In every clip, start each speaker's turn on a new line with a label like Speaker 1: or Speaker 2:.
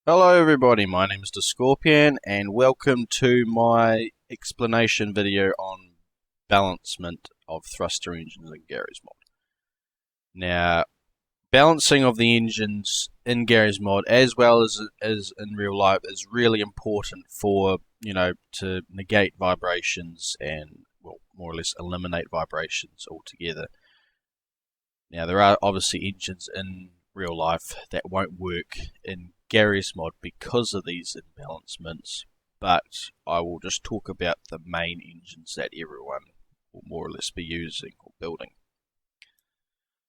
Speaker 1: Hello everybody, my name is the Scorpion and welcome to my explanation video on balancement of thruster engines in Garry's Mod. Now, balancing of the engines in Garry's Mod as well as in real life is really important for, to negate vibrations and, well, more or less eliminate vibrations altogether. Now, there are obviously engines in real life that won't work in Garry's Mod because of these imbalancements, but I will just talk about the main engines that everyone will more or less be using or building.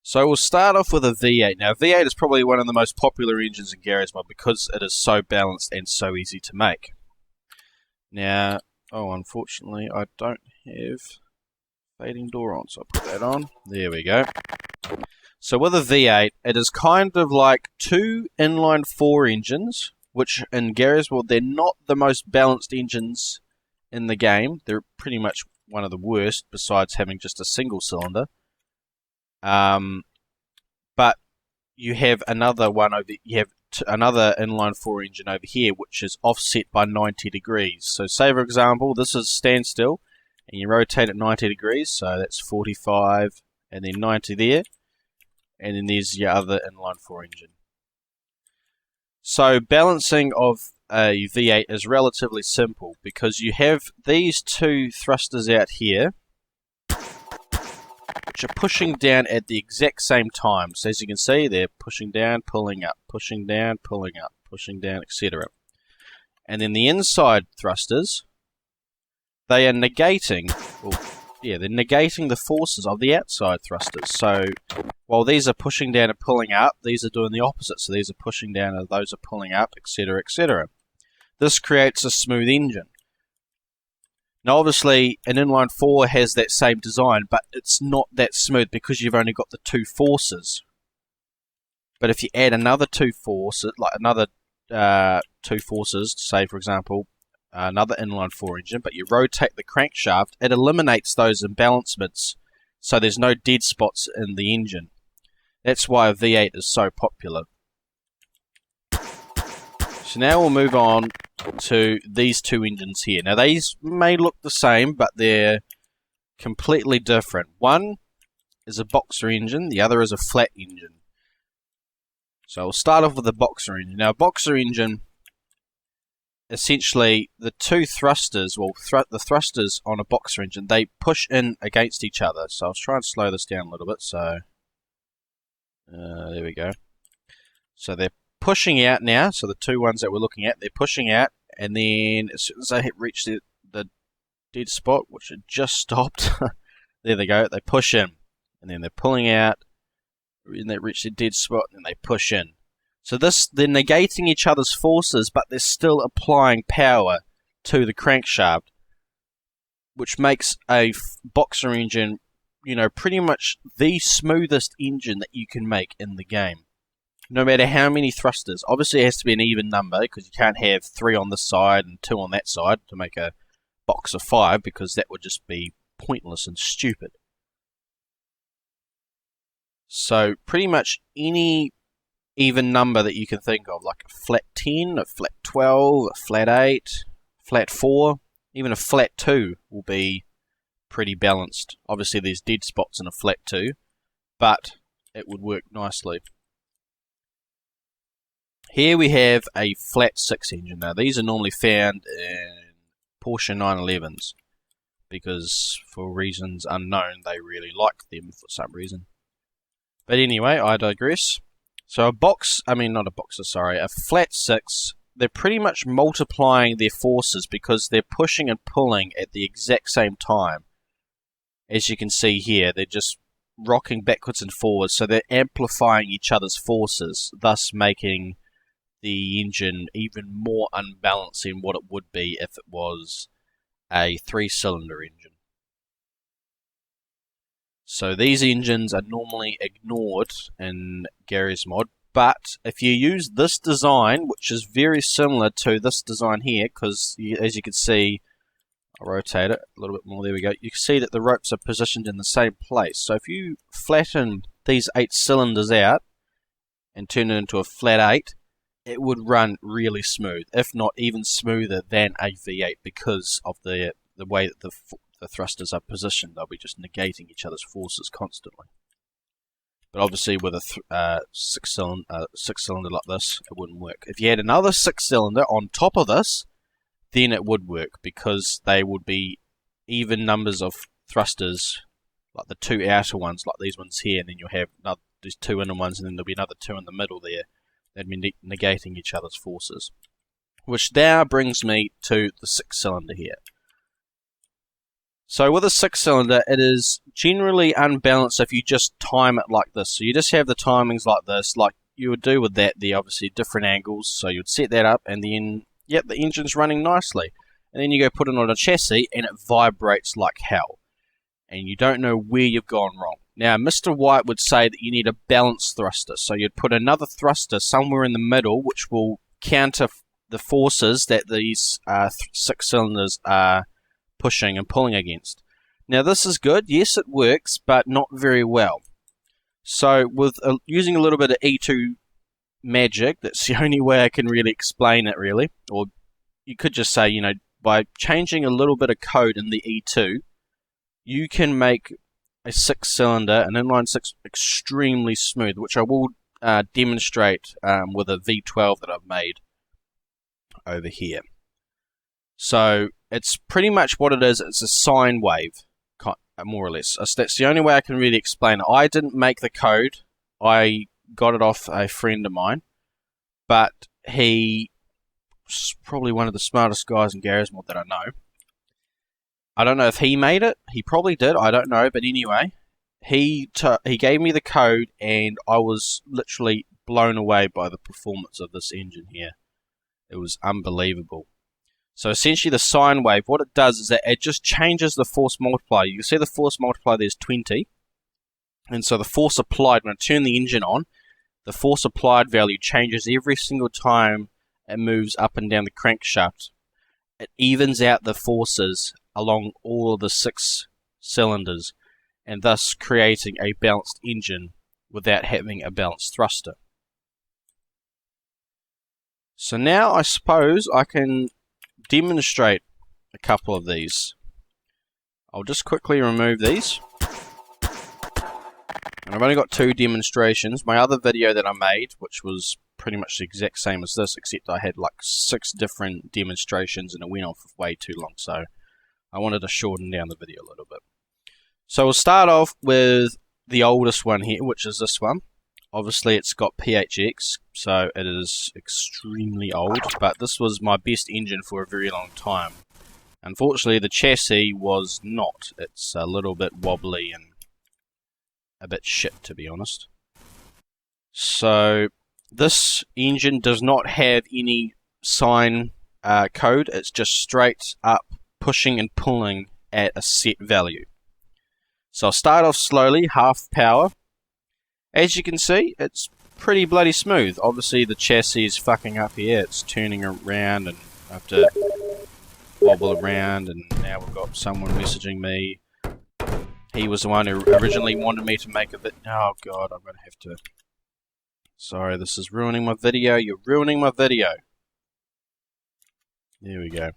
Speaker 1: So we'll start off with a V8. Now V8 is probably one of the most popular engines in Garry's Mod because it is so balanced and so easy to make. Now, unfortunately I don't have fading door on, so I'll put that on. There we go. So with a V8, it is kind of like two inline 4 engines, which in Garry's Mod, they're not the most balanced engines in the game. They're pretty much one of the worst, besides having just a single cylinder. But you have another one over. You have another inline 4 engine over here, which is offset by 90 degrees. So say, for example, this is standstill, and you rotate it 90 degrees, so that's 45, and then 90 there. And then there's your other inline 4 engine. So balancing of a V8 is relatively simple because you have these two thrusters out here which are pushing down at the exact same time. So as you can see, they're pushing down, pulling up, pushing down, pulling up, pushing down, etc. And then the inside thrusters, they are negating, they're negating the forces of the outside thrusters. So while these are pushing down and pulling up, these are doing the opposite. So these are pushing down and those are pulling up, etc., etc. This creates a smooth engine. Now obviously an inline 4 has that same design, but it's not that smooth because you've only got the two forces. But if you add another two forces, two forces, say for example, another inline 4 engine, but you rotate the crankshaft, it eliminates those imbalancements, so there's no dead spots in the engine. That's why a V8 is so popular. So now we'll move on to these two engines here. Now these may look the same, but they're completely different. One is a boxer engine, the other is a flat engine. So we'll start off with the boxer engine. Now a boxer engine, essentially the two thrusters, the thrusters on a boxer engine, they push in against each other. So I'll try and slow this down a little bit. So there we go. So they're pushing out now. So the two ones that we're looking at, they're pushing out, and then as soon as they reach the dead spot, which had just stopped, there they go, they push in, and then they're pulling out, and they reach the dead spot, and then they push in. So they're negating each other's forces, but they're still applying power to the crankshaft, which makes a boxer engine, pretty much the smoothest engine that you can make in the game. No matter how many thrusters. Obviously it has to be an even number, because you can't have 3 on this side and 2 on that side to make a box of 5, because that would just be pointless and stupid. So pretty much any even number that you can think of, like a flat 10, a flat 12, a flat 8, flat 4, even a flat 2 will be pretty balanced. Obviously there's dead spots in a flat 2, but it would work nicely. Here we have a flat 6 engine. Now these are normally found in Porsche 911s because for reasons unknown they really like them for some reason. But anyway, I digress. So a flat 6, they're pretty much multiplying their forces because they're pushing and pulling at the exact same time. As you can see here, they're just rocking backwards and forwards, so they're amplifying each other's forces, thus making the engine even more unbalanced than what it would be if it was a 3-cylinder engine. So these engines are normally ignored in Garry's Mod, but if you use this design, which is very similar to this design here, because as you can see, I'll rotate it a little bit more, there we go, you can see that the ropes are positioned in the same place. So if you flatten these 8 cylinders out and turn it into a flat 8, it would run really smooth, if not even smoother than a V8, because of the way that the thrusters are positioned. They'll be just negating each other's forces constantly. But obviously with a six cylinder like this, it wouldn't work. If you had another 6-cylinder on top of this, then it would work, because they would be even numbers of thrusters, like the 2 outer ones, like these ones here, and then you'll have these 2 inner ones, and then there'll be another 2 in the middle there. They'd be negating each other's forces. Which now brings me to the 6-cylinder here. So with a 6-cylinder, it is generally unbalanced if you just time it like this. So you just have the timings like this, like you would do with that there, obviously different angles. So you'd set that up, and then, yep, the engine's running nicely. And then you go put it on a chassis, and it vibrates like hell. And you don't know where you've gone wrong. Now, Mr. White would say that you need a balanced thruster. So you'd put another thruster somewhere in the middle, which will counter the forces that these 6 cylinders are pushing and pulling against. Now, this is good. Yes, it works, but not very well. So with using a little bit of E2 magic, that's the only way I can really explain it, really. Or you could just say, you know, by changing a little bit of code in the E2, you can make a 6-cylinder, an inline 6, extremely smooth, which I will demonstrate with a V12 that I've made over here. So it's pretty much what it is. It's a sine wave, more or less. That's the only way I can really explain it. I didn't make the code. I got it off a friend of mine, but he's probably one of the smartest guys in GarageMod that I know. I don't know if he made it. He probably did. I don't know. But anyway, he gave me the code, and I was literally blown away by the performance of this engine here. It was unbelievable. So essentially the sine wave, what it does is that it just changes the force multiplier. You can see the force multiplier there's 20. And so the force applied, when I turn the engine on, the force applied value changes every single time it moves up and down the crankshaft. It evens out the forces along all of the 6 cylinders, and thus creating a balanced engine without having a balanced thruster. So now I suppose I can demonstrate a couple of these. I'll just quickly remove these. And I've only got 2 demonstrations. My other video that I made, which was pretty much the exact same as this, except I had like 6 different demonstrations and it went on for way too long, so I wanted to shorten down the video a little bit. So we'll start off with the oldest one here, which is this one. Obviously it's got PHX, so it is extremely old, but this was my best engine for a very long time. Unfortunately the chassis was not. It's a little bit wobbly and a bit shit, to be honest. So this engine does not have any sine code. It's just straight up pushing and pulling at a set value. So I'll start off slowly, half power. As you can see, it's pretty bloody smooth. Obviously the chassis is fucking up here. It's turning around and I have to wobble around, and now we've got someone messaging me. He was the one who originally wanted me to make a bit. Oh god, I'm going to have to... Sorry, this is ruining my video. You're ruining my video. There we go.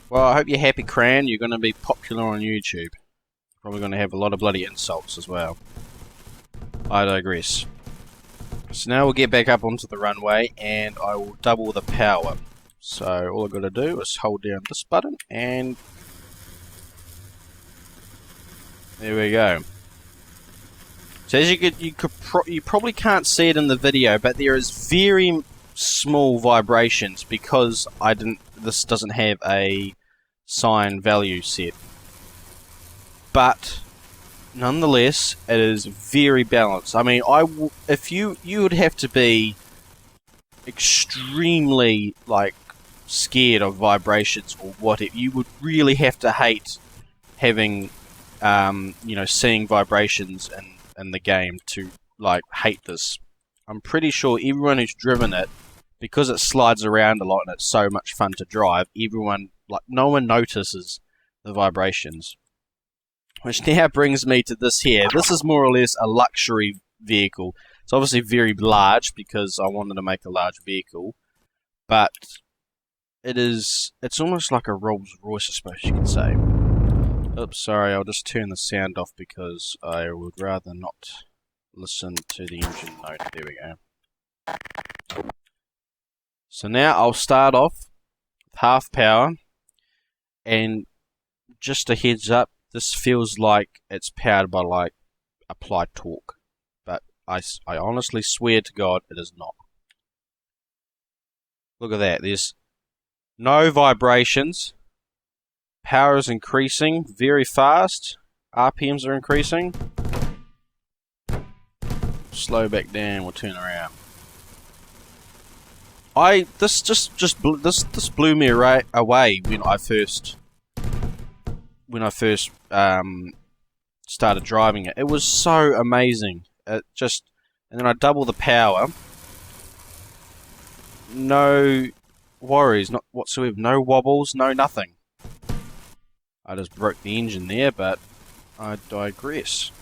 Speaker 1: Well, I hope you're happy, Cran. You're going to be popular on YouTube. Probably going to have a lot of bloody insults as well. I digress. So now we'll get back up onto the runway, and I will double the power. So all I've got to do is hold down this button, and there we go. So as you probably can't see it in the video, but there is very small vibrations because this doesn't have a sine value set. But nonetheless, it is very balanced. I mean, if you would have to be extremely like scared of vibrations or whatever. You would really have to hate having, seeing vibrations in the game to like hate this. I'm pretty sure everyone who's driven it, because it slides around a lot and it's so much fun to drive, no one notices the vibrations. Which now brings me to this here. This is more or less a luxury vehicle. It's obviously very large because I wanted to make a large vehicle, but it's almost like a Rolls Royce, I suppose you could say. Oops, sorry, I'll just turn the sound off because I would rather not listen to the engine note. There we go. So now I'll start off with half power, and just a heads up, this feels like it's powered by like applied torque, but I honestly swear to God it is not. Look at that, there's no vibrations. Power is increasing very fast. RPMs are increasing. Slow back down. We'll turn around. This blew me away when I first started driving it. It was so amazing. And then I double the power. No worries, not whatsoever. No wobbles, no nothing. I just broke the engine there, but I digress.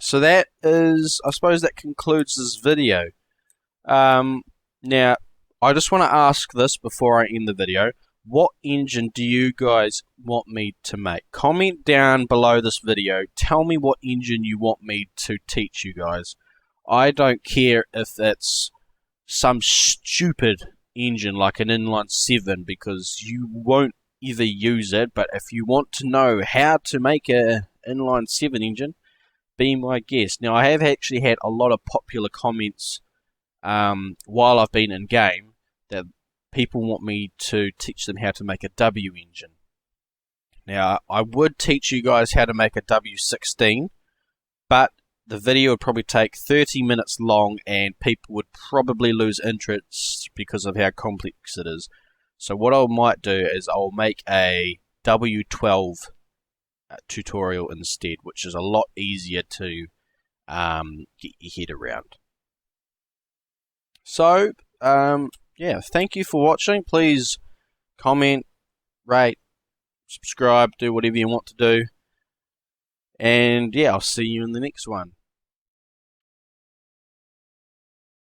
Speaker 1: So that is, I suppose that concludes this video. Now, I just want to ask this before I end the video. What engine do you guys want me to make? Comment down below this video. Tell me what engine you want me to teach you guys. I don't care if it's some stupid engine like an inline 7, because you won't ever use it, but if you want to know how to make a inline 7 engine, be my guest. Now, I have actually had a lot of popular comments while I've been in game that people want me to teach them how to make a W engine. Now, I would teach you guys how to make a W16, but the video would probably take 30 minutes long and people would probably lose interest because of how complex it is. So what I might do is I'll make a W12 tutorial instead, which is a lot easier to get your head around. So, yeah, thank you for watching. Please comment, rate, subscribe, do whatever you want to do. And yeah, I'll see you in the next one.